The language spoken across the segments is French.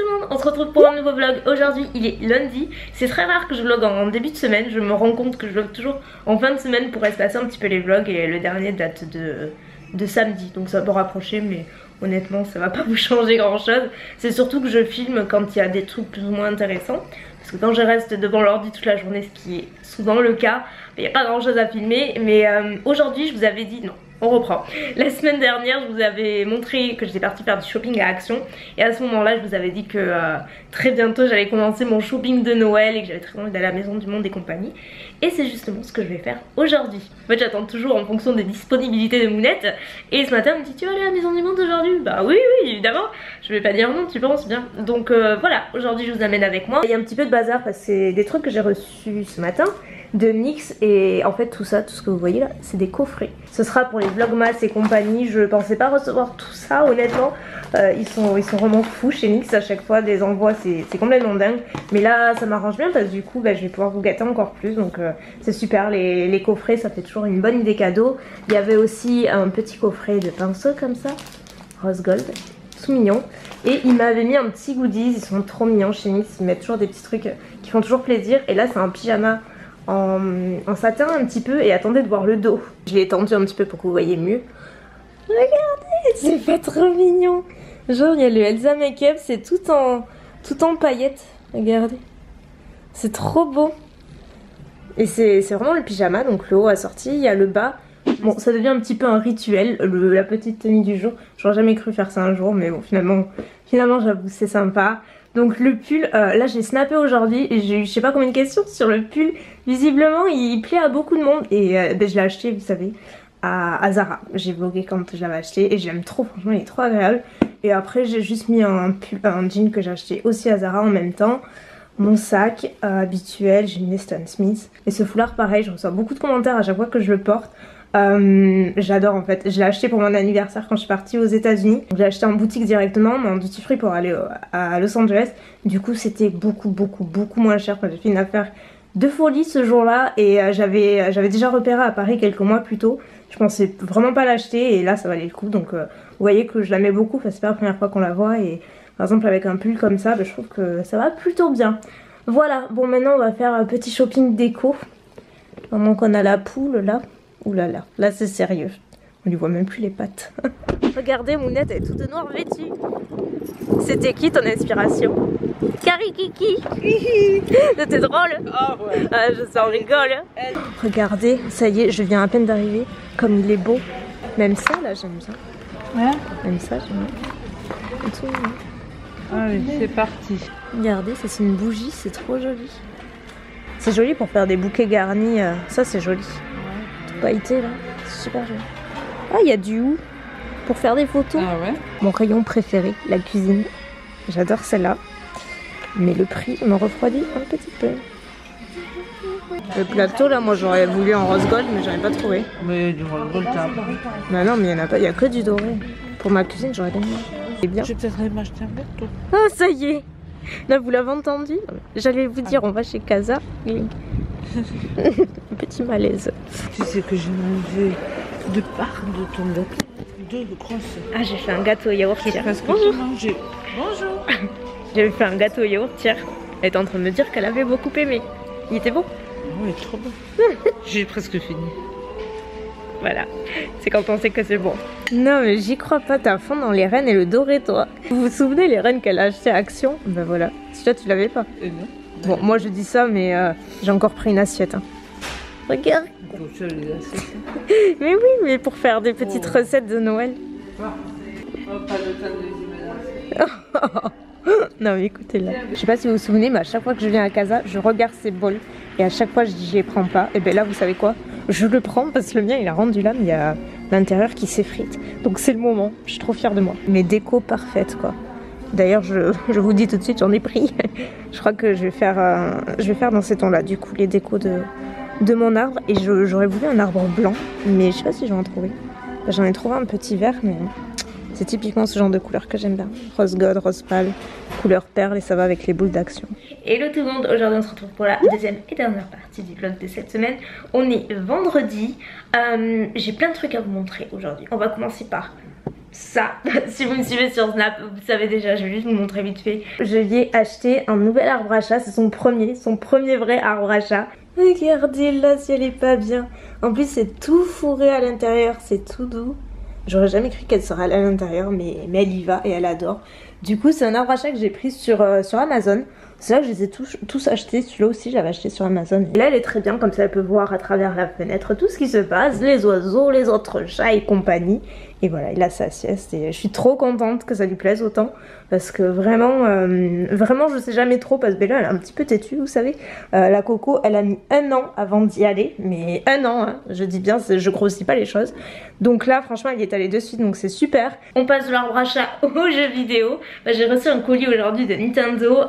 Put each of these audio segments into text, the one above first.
tout le monde, on se retrouve pour un nouveau vlog. Aujourd'hui il est lundi. C'est très rare que je vlog en début de semaine. Je me rends compte que je vlog toujours en fin de semaine pour espacer un petit peu les vlogs. Et le dernier date de samedi, donc ça peut rapprocher, mais honnêtement ça va pas vous changer grand chose. C'est surtout que je filme quand il y a des trucs plus ou moins intéressants, parce que quand je reste devant l'ordi toute la journée, ce qui est souvent le cas, il n'y a pas grand chose à filmer. Mais aujourd'hui je vous avais dit non, on reprend. La semaine dernière je vous avais montré que j'étais partie faire du shopping à Action, et à ce moment là je vous avais dit que très bientôt j'allais commencer mon shopping de Noël et que j'avais très envie d'aller à la Maison du Monde et compagnie. Et c'est justement ce que je vais faire aujourd'hui. En fait j'attends toujours en fonction des disponibilités de Mounette. Et ce matin elle me dit tu vas aller à la Maison du Monde aujourd'hui? Bah oui évidemment, je vais pas dire non, tu penses bien. Donc voilà, aujourd'hui je vous amène avec moi. Il y a un petit peu de bazar parce que c'est des trucs que j'ai reçus ce matin de NYX, et en fait tout ça, tout ce que vous voyez là, c'est des coffrets. Ce sera pour les vlogmas et compagnie. Je pensais pas recevoir tout ça honnêtement. Ils sont vraiment fous chez NYX à chaque fois des envois, c'est complètement dingue. Mais là ça m'arrange bien parce que du coup je vais pouvoir vous gâter encore plus. Donc c'est super, les coffrets ça fait toujours une bonne idée cadeau. Il y avait aussi un petit coffret de pinceaux comme ça, rose gold, tout mignon. Et il m'avait mis un petit goodies, ils sont trop mignons chez NYX. Ils mettent toujours des petits trucs qui font toujours plaisir. Et là c'est un pyjama en satin un petit peu, et attendez de voir le dos. Je l'ai étendu un petit peu pour que vous voyez mieux. Regardez, c'est pas trop mignon. Genre il y a le Elsa Makeup, c'est tout en paillettes. Regardez, c'est trop beau. Et c'est vraiment le pyjama, donc le haut assorti, il y a le bas. Bon, ça devient un petit peu un rituel, la petite tenue du jour. J'aurais jamais cru faire ça un jour, mais bon, finalement j'avoue c'est sympa. Donc le pull, là j'ai snappé aujourd'hui et j'ai eu je sais pas combien de questions sur le pull. Visiblement il plaît à beaucoup de monde, et je l'ai acheté, vous savez, à Zara. J'ai vlogué quand je l'avais acheté et j'aime trop, franchement il est trop agréable. Et après j'ai juste mis un jean que j'ai acheté aussi à Zara en même temps. Mon sac habituel, j'ai mis Stan Smith. Et ce foulard pareil, je reçois beaucoup de commentaires à chaque fois que je le porte. J'adore en fait. Je l'ai acheté pour mon anniversaire quand je suis partie aux États-Unis. Je l'ai acheté en boutique directement, mais en duty free pour aller à Los Angeles. Du coup c'était beaucoup moins cher. J'ai fait une affaire de folie ce jour-là, et j'avais déjà repéré à Paris quelques mois plus tôt. Je pensais vraiment pas l'acheter, et là ça valait le coup. Donc vous voyez que je la mets beaucoup, c'est pas la première fois qu'on la voit. Et par exemple avec un pull comme ça, je trouve que ça va plutôt bien. Voilà, bon maintenant on va faire un petit shopping déco. Pendant qu'on a la poule là. Ouh là là, là c'est sérieux. On lui voit même plus les pattes. Regardez, Mounette elle est toute noire vêtue. C'était qui ton inspiration? Karikiki. C'était drôle. Oh ouais. Ah, je sens rigole. Regardez, ça y est, je viens à peine d'arriver. Comme il est beau. Même ça là j'aime bien. Ouais. Même ça j'aime bien. Ah oui, c'est parti. Regardez, ça c'est une bougie, c'est trop joli. C'est joli pour faire des bouquets garnis, ça c'est joli. Tout pailleté là, c'est super joli. Ah, il y a du hou pour faire des photos. Ah ouais. Mon rayon préféré, la cuisine. J'adore celle-là. Mais le prix me refroidit un petit peu. Le plateau là, moi j'aurais voulu en rose gold, mais j'en ai pas trouvé. Mais du rose gold t'as. Bah non, mais il y en a pas, il y a que du doré. Pour ma cuisine, j'aurais bien mis. C'est bien. Je vais peut-être aller m'acheter un gâteau. Ah, ça y est. Là, vous l'avez entendu? J'allais vous dire, on va chez Casa. Petit malaise. Tu sais que j'ai mangé de part de ton gâteau. Deux grosses. Ah, j'ai fait un gâteau au yaourt hier. Parce que tu manges. Bonjour. J'avais fait un gâteau au yaourt hier. Elle était en train de me dire qu'elle avait beaucoup aimé. Il était bon? Oui, trop bon. J'ai presque fini. Voilà, c'est quand on sait que c'est bon. Non mais j'y crois pas, t'as fond dans les rennes et le doré toi. Vous vous souvenez les rennes qu'elle a acheté à Action? Ben voilà, celui-là tu l'avais pas. Non. Bon, moi je dis ça, mais j'ai encore pris une assiette. Hein. Regarde. Mais oui, mais pour faire des petites recettes de Noël. Oh, pas le temps de les Non mais écoutez là. Je sais pas si vous vous souvenez, mais à chaque fois que je viens à Casa, je regarde ces bols. Et à chaque fois je dis je les prends pas. Et ben là vous savez quoi? Je le prends parce que le mien il a rendu là, mais il y a l'intérieur qui s'effrite. Donc c'est le moment, je suis trop fière de moi. Mes décos parfaites quoi. D'ailleurs je vous dis tout de suite, j'en ai pris. Je crois que je vais faire dans ces tons là du coup les décos de mon arbre. Et j'aurais voulu un arbre blanc, mais je sais pas si je vais en trouver. J'en ai trouvé un petit vert, mais c'est typiquement ce genre de couleur que j'aime bien. Rose gold, rose pâle, couleur perle, et ça va avec les boules d'Action. Hello tout le monde, aujourd'hui on se retrouve pour la deuxième et dernière partie du vlog de cette semaine. On est vendredi, j'ai plein de trucs à vous montrer aujourd'hui. On va commencer par ça, si vous me suivez sur Snap, vous savez déjà, je vais juste vous montrer vite fait. Je lui ai acheté un nouvel arbre à chat, c'est son premier vrai arbre à chat. Regardez là si elle est pas bien. En plus c'est tout fourré à l'intérieur, c'est tout doux. J'aurais jamais cru qu'elle serait à l'intérieur, mais elle y va et elle adore. Du coup c'est un arbre à chat que j'ai pris sur Amazon. C'est là que je les ai tous achetés. Celui-là aussi j'avais acheté sur Amazon. Et là elle est très bien, comme ça elle peut voir à travers la fenêtre tout ce qui se passe, les oiseaux, les autres chats et compagnie. Et voilà, il a sa sieste et je suis trop contente que ça lui plaise autant. Parce que vraiment, je sais jamais trop, parce que Bella elle est un petit peu têtue, vous savez. La Coco, elle a mis 1 an avant d'y aller, mais 1 an, hein, je dis bien, je grossis pas les choses. Donc là, franchement, elle y est allée de suite, donc c'est super. On passe de l'arbre à chat aux jeux vidéo. J'ai reçu un colis aujourd'hui de Nintendo.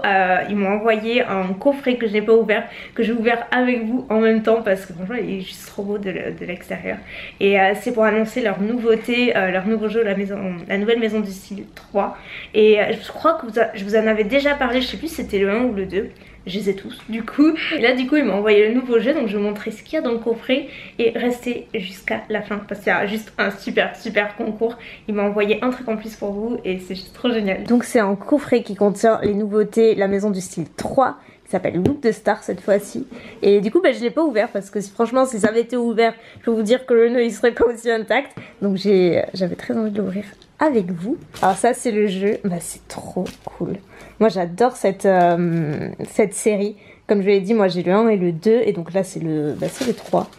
Ils m'ont envoyé un coffret que je n'ai pas ouvert, que j'ai ouvert avec vous en même temps, parce que franchement, il est juste trop beau de l'extérieur. Et c'est pour annoncer leur nouveauté, leur nouveau jeu, la nouvelle maison du style 3. Et je crois que je vous en avais déjà parlé, je sais plus si c'était le 1 ou le 2. Je les ai tous du coup. Et là du coup il m'a envoyé le nouveau jeu, donc je vais vous montrer ce qu'il y a dans le coffret. Et restez jusqu'à la fin parce qu'il y a juste un super concours. Il m'a envoyé un truc en plus pour vous et c'est juste trop génial. Donc c'est un coffret qui contient les nouveautés, la maison du style 3, qui s'appelle Look de Star cette fois-ci. Et du coup je l'ai pas ouvert parce que franchement si ça avait été ouvert, je peux vous dire que le nœud il serait pas aussi intact. Donc j'avais très envie de l'ouvrir avec vous. Alors ça c'est le jeu, c'est trop cool. Moi j'adore cette série. Comme je l'ai dit, moi j'ai le 1 et le 2 et donc là c'est le 3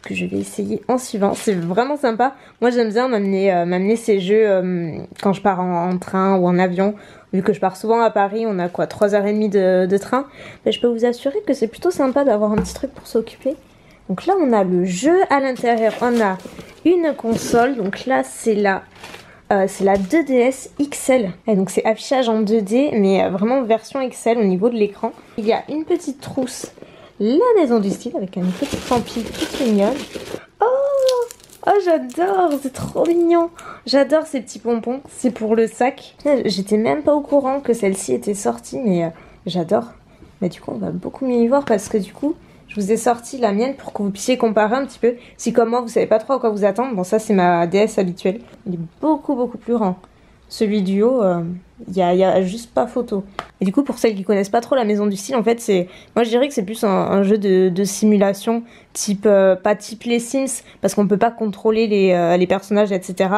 que je vais essayer en suivant. C'est vraiment sympa. Moi j'aime bien m'amener ces jeux quand je pars en train ou en avion. Vu que je pars souvent à Paris, on a quoi 3h30 de train. Mais je peux vous assurer que c'est plutôt sympa d'avoir un petit truc pour s'occuper. Donc là on a le jeu à l'intérieur, on a une console. Donc là c'est la 2DS XL. Et donc c'est affichage en 2D mais vraiment version XL au niveau de l'écran. Il y a une petite trousse, la maison du style avec une petite pampille toute mignonne. Oh j'adore, c'est trop mignon. J'adore ces petits pompons, c'est pour le sac. J'étais même pas au courant que celle-ci était sortie mais j'adore. Mais du coup on va beaucoup mieux y voir parce que du coup je vous ai sorti la mienne pour que vous puissiez comparer un petit peu. Si comme moi vous savez pas trop à quoi vous attendre, bon ça c'est ma DS habituelle. Il est beaucoup plus grand. Celui du haut, il y a juste pas photo. Et du coup pour celles qui connaissent pas trop la maison du style, en fait moi je dirais que c'est plus un jeu de simulation type, pas type les Sims parce qu'on peut pas contrôler les personnages etc.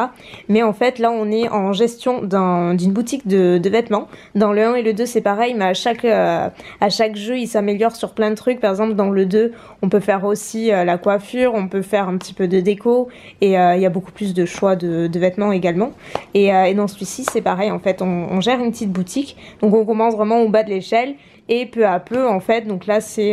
Mais en fait là on est en gestion d'une boutique de vêtements. Dans le 1 et le 2 c'est pareil mais à chaque jeu il s'améliore sur plein de trucs. Par exemple dans le 2 on peut faire aussi la coiffure, on peut faire un petit peu de déco et il y a beaucoup plus de choix de vêtements également. Et dans celui-ci c'est pareil en fait, on gère une petite boutique, donc on commence vraiment au bas de l'échelle et peu à peu en fait, donc là c'est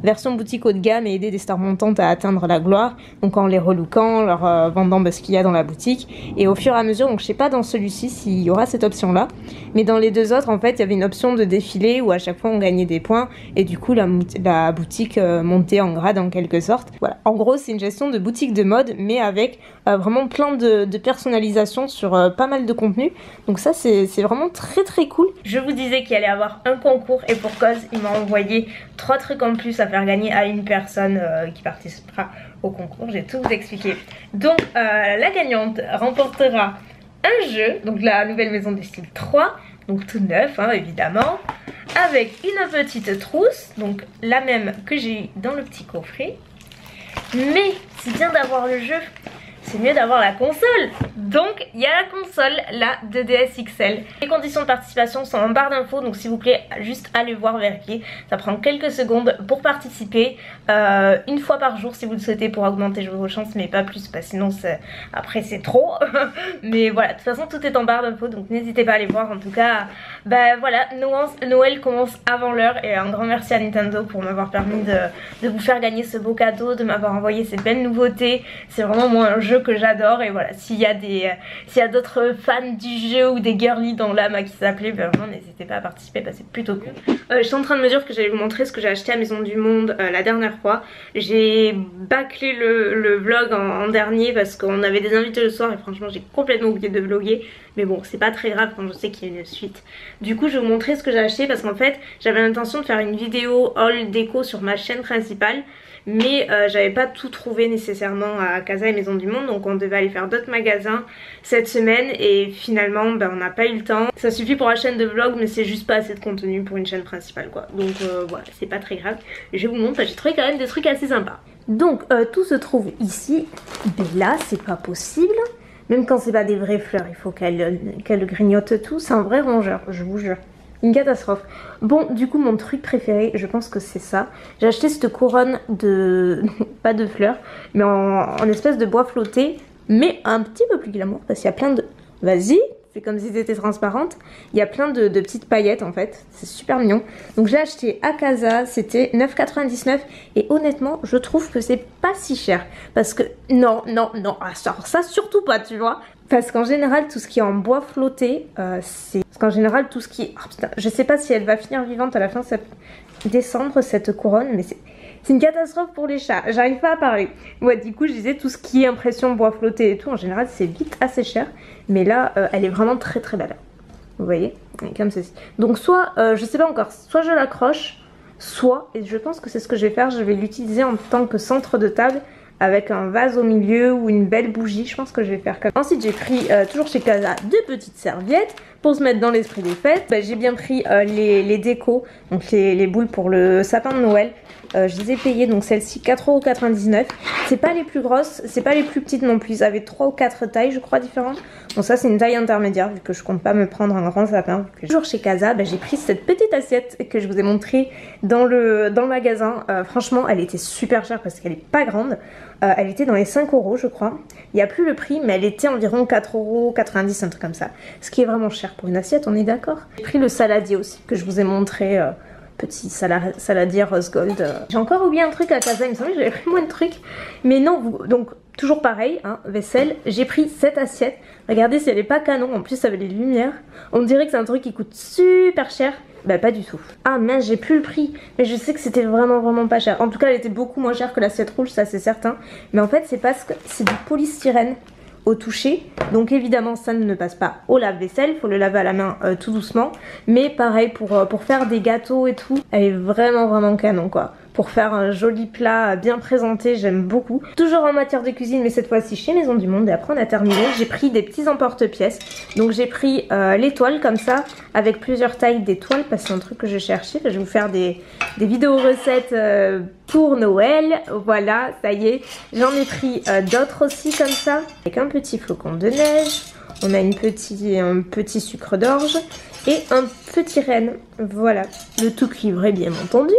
version boutique haut de gamme et aider des stars montantes à atteindre la gloire, donc en les relookant, leur vendant ce qu'il y a dans la boutique. Et au fur et à mesure, donc je sais pas dans celui-ci s'il y aura cette option là, mais dans les deux autres en fait il y avait une option de défilé où à chaque fois on gagnait des points et du coup la boutique montait en grade en quelque sorte. Voilà, en gros c'est une gestion de boutique de mode mais avec vraiment plein de personnalisation sur pas mal de contenu, donc ça c'est vraiment très cool. Je vous disais qu'il allait avoir un concours et pour cause il m'a envoyé 3 trucs en plus à faire gagner à une personne qui participera au concours. J'ai tout vous expliqué. Donc la gagnante remportera un jeu, donc la nouvelle maison du style 3, donc tout neuf hein, évidemment, avec une petite trousse, donc la même que j'ai eu dans le petit coffret. Mais c'est bien d'avoir le jeu, c'est mieux d'avoir la console. Donc il y a la console, la 2DS XL. Les conditions de participation sont en barre d'infos, donc s'il vous plaît juste allez voir, vérifier. Ça prend quelques secondes pour participer, une fois par jour si vous le souhaitez pour augmenter vos chances, mais pas plus parce que sinon après c'est trop. Mais voilà, de toute façon tout est en barre d'infos, donc n'hésitez pas à aller voir. En tout cas voilà, Noël commence avant l'heure et un grand merci à Nintendo pour m'avoir permis de vous faire gagner ce beau cadeau, de m'avoir envoyé ces belles nouveautés. C'est vraiment moi un jeu que j'adore et voilà, s'il y a d'autres fans du jeu ou des girly dans l'âme à qui s'appelait, vraiment n'hésitez pas à participer parce que c'est plutôt cool. Je suis en train de me dire que j'allais vous montrer ce que j'ai acheté à Maison du Monde la dernière fois. J'ai bâclé le vlog en dernier parce qu'on avait des invités le soir et franchement j'ai complètement oublié de vlogger. Mais bon, c'est pas très grave quand je sais qu'il y a une suite. Du coup je vais vous montrer ce que j'ai acheté parce qu'en fait j'avais l'intention de faire une vidéo haul déco sur ma chaîne principale. mais j'avais pas tout trouvé nécessairement à Casa et Maison du Monde, donc on devait aller faire d'autres magasins cette semaine et finalement on n'a pas eu le temps. Ça suffit pour la chaîne de vlog, mais c'est juste pas assez de contenu pour une chaîne principale quoi, donc voilà, c'est pas très grave. Je vous montre, j'ai trouvé quand même des trucs assez sympas. Donc tout se trouve ici, mais là c'est pas possible. Même quand c'est pas des vraies fleurs, il faut qu'elle grignote tout. C'est un vrai rongeur, je vous jure. Une catastrophe. Bon, du coup, mon truc préféré, je pense que c'est ça. J'ai acheté cette couronne de... pas de fleurs, mais en espèce de bois flotté. Mais un petit peu plus glamour, parce qu'il y a plein de... Vas-y, c'est comme si c'était transparente. Il y a plein de petites paillettes, en fait. C'est super mignon. Donc, j'ai acheté à Casa, c'était 9,99 €. Et honnêtement, je trouve que c'est pas si cher. Parce que... Non, ça surtout pas, tu vois. Parce qu'en général, tout ce qui est en bois flotté, c'est... Parce qu'en général, tout ce qui est... Oh, putain, je sais pas si elle va finir vivante à la fin décembre, cette couronne, mais c'est une catastrophe pour les chats. J'arrive pas à parler. Ouais, du coup, je disais tout ce qui est impression bois flotté et tout, en général, c'est vite assez cher. Mais là, elle est vraiment très très belle. Vous voyez, comme ceci. Donc soit, je sais pas encore, soit je l'accroche, soit, et je pense que c'est ce que je vais faire, je vais l'utiliser en tant que centre de table, avec un vase au milieu ou une belle bougie. Je pense que je vais faire comme ça. Ensuite j'ai pris toujours chez Casa deux petites serviettes pour se mettre dans l'esprit des fêtes. J'ai bien pris les décos, donc les boules pour le sapin de Noël. Je les ai payées, donc celle-ci 4,99 €. C'est pas les plus grosses, c'est pas les plus petites non plus. Ils avaient 3 ou 4 tailles je crois différentes. Bon ça c'est une taille intermédiaire vu que je compte pas me prendre un grand sapin. Toujours chez Casa, j'ai pris cette petite assiette que je vous ai montrée dans le magasin. Franchement elle était super chère parce qu'elle est pas grande. Elle était dans les 5 € je crois. Il n'y a plus le prix mais elle était environ 4,90 €, un truc comme ça. Ce qui est vraiment cher pour une assiette, on est d'accord. J'ai pris le saladier aussi que je vous ai montré. Petit saladier rose gold. J'ai encore oublié un truc à Casa, il me semblait que j'avais pris moins de trucs. Mais non, donc toujours pareil, hein, vaisselle. J'ai pris cette assiette. Regardez si elle est pas canon, en plus ça avait des lumières. On dirait que c'est un truc qui coûte super cher. Bah pas du tout. Ah mince, j'ai plus le prix. Mais je sais que c'était vraiment pas cher. En tout cas elle était beaucoup moins chère que l'assiette rouge, ça c'est certain. Mais en fait c'est parce que c'est du polystyrène au toucher, donc évidemment ça ne passe pas au lave-vaisselle, il faut le laver à la main tout doucement, mais pareil pour faire des gâteaux et tout, elle est vraiment canon quoi. Pour faire un joli plat bien présenté, j'aime beaucoup. Toujours en matière de cuisine, mais cette fois-ci chez Maison du Monde. Et après on a terminé, j'ai pris des petits emporte-pièces. Donc j'ai pris l'étoile comme ça, avec plusieurs tailles d'étoiles, parce que c'est un truc que je cherchais. Je vais vous faire des vidéos recettes pour Noël. Voilà, ça y est. J'en ai pris d'autres aussi comme ça, avec un petit flocon de neige. On a un petit sucre d'orge et un petit renne. Voilà, le tout cuivré bien entendu.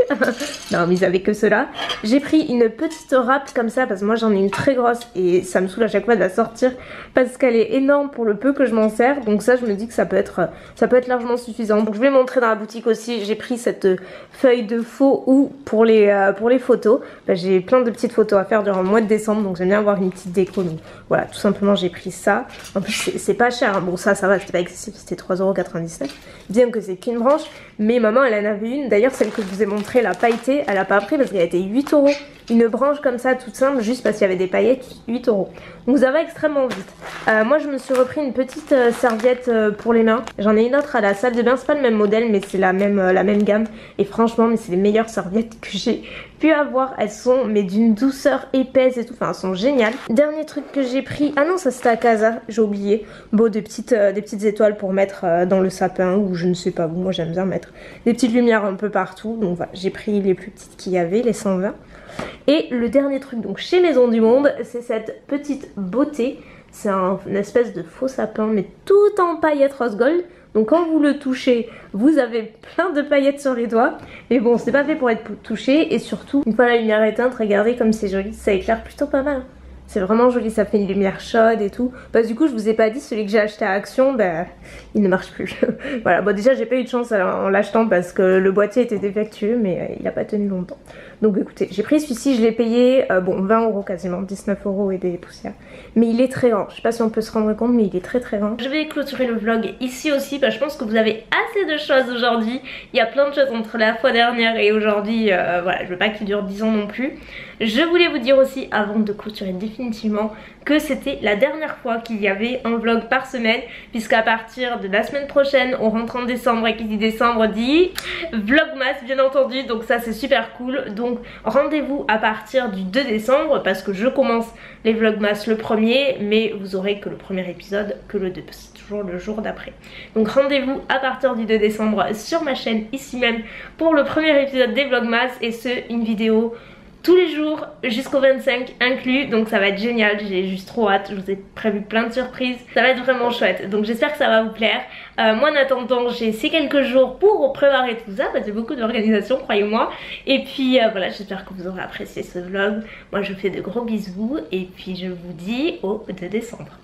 Non mais ils avaient que cela. J'ai pris une petite râpe comme ça parce que moi j'en ai une très grosse et ça me saoule à chaque fois de la sortir parce qu'elle est énorme pour le peu que je m'en sers. Donc ça je me dis que ça peut être largement suffisant. Donc je vais montrer dans la boutique aussi. J'ai pris cette feuille de faux ou pour les photos. J'ai plein de petites photos à faire durant le mois de décembre, donc j'aime bien avoir une petite déco. Donc voilà, tout simplement j'ai pris ça. En plus c'est pas cher, hein. Bon ça va, c'était pas excessif, c'était 3,99 €. Bien que c'est qu'une branche, mais maman elle en avait une. D'ailleurs celle que je vous ai montrée, la pailletée, elle a pas pris parce qu'elle était 8 €. Une branche comme ça toute simple, juste parce qu'il y avait des paillettes, 8 €. Donc ça va extrêmement vite. Moi je me suis repris une petite serviette pour les mains. J'en ai une autre à la salle de bain, c'est pas le même modèle mais c'est la même gamme. Et franchement mais c'est les meilleures serviettes que j'ai pu avoir. Elles sont mais d'une douceur épaisse et tout, enfin elles sont géniales. Dernier truc que j'ai pris, ah non ça c'était à Casa, j'ai oublié. Bon des petites étoiles pour mettre dans le sapin ou je ne sais pas où, moi j'aime bien mettre des petites lumières un peu partout. Donc voilà, j'ai pris les plus petites qu'il y avait, les 120. Et le dernier truc donc chez Maison du Monde, c'est cette petite beauté. C'est une espèce de faux sapin mais tout en paillettes rose gold. Donc quand vous le touchez, vous avez plein de paillettes sur les doigts. Mais bon, c'est pas fait pour être touché. Et surtout, une fois la lumière éteinte, regardez comme c'est joli. Ça éclaire plutôt pas mal. C'est vraiment joli, ça fait une lumière chaude et tout. Bah du coup je vous ai pas dit, celui que j'ai acheté à Action, bah il ne marche plus. Voilà, bon déjà j'ai pas eu de chance en l'achetant parce que le boîtier était défectueux mais il a pas tenu longtemps. Donc écoutez, j'ai pris celui-ci, je l'ai payé, bon 20 € quasiment, 19 € et des poussières. Mais il est très grand, je sais pas si on peut se rendre compte mais il est très grand. Je vais clôturer le vlog ici aussi parce que je pense que vous avez assez de choses aujourd'hui. Il y a plein de choses entre la fois dernière et aujourd'hui, voilà, je veux pas qu'il dure 10 ans non plus. Je voulais vous dire aussi avant de clôturer définitivement que c'était la dernière fois qu'il y avait un vlog par semaine, puisqu'à partir de la semaine prochaine on rentre en décembre et qui dit décembre dit vlogmas bien entendu, donc ça c'est super cool. Donc rendez-vous à partir du 2 décembre parce que je commence les vlogmas le 1er, mais vous aurez que le premier épisode que le 2, c'est toujours le jour d'après. Donc rendez-vous à partir du 2 décembre sur ma chaîne ici même pour le premier épisode des vlogmas, et une vidéo tous les jours jusqu'au 25 inclus, donc ça va être génial, j'ai juste trop hâte, je vous ai prévu plein de surprises, ça va être vraiment chouette, donc j'espère que ça va vous plaire. Moi en attendant j'ai ces quelques jours pour préparer tout ça, parce que c'est beaucoup d'organisation, croyez-moi, et puis voilà, j'espère que vous aurez apprécié ce vlog. Moi je vous fais de gros bisous et puis je vous dis au 2 décembre.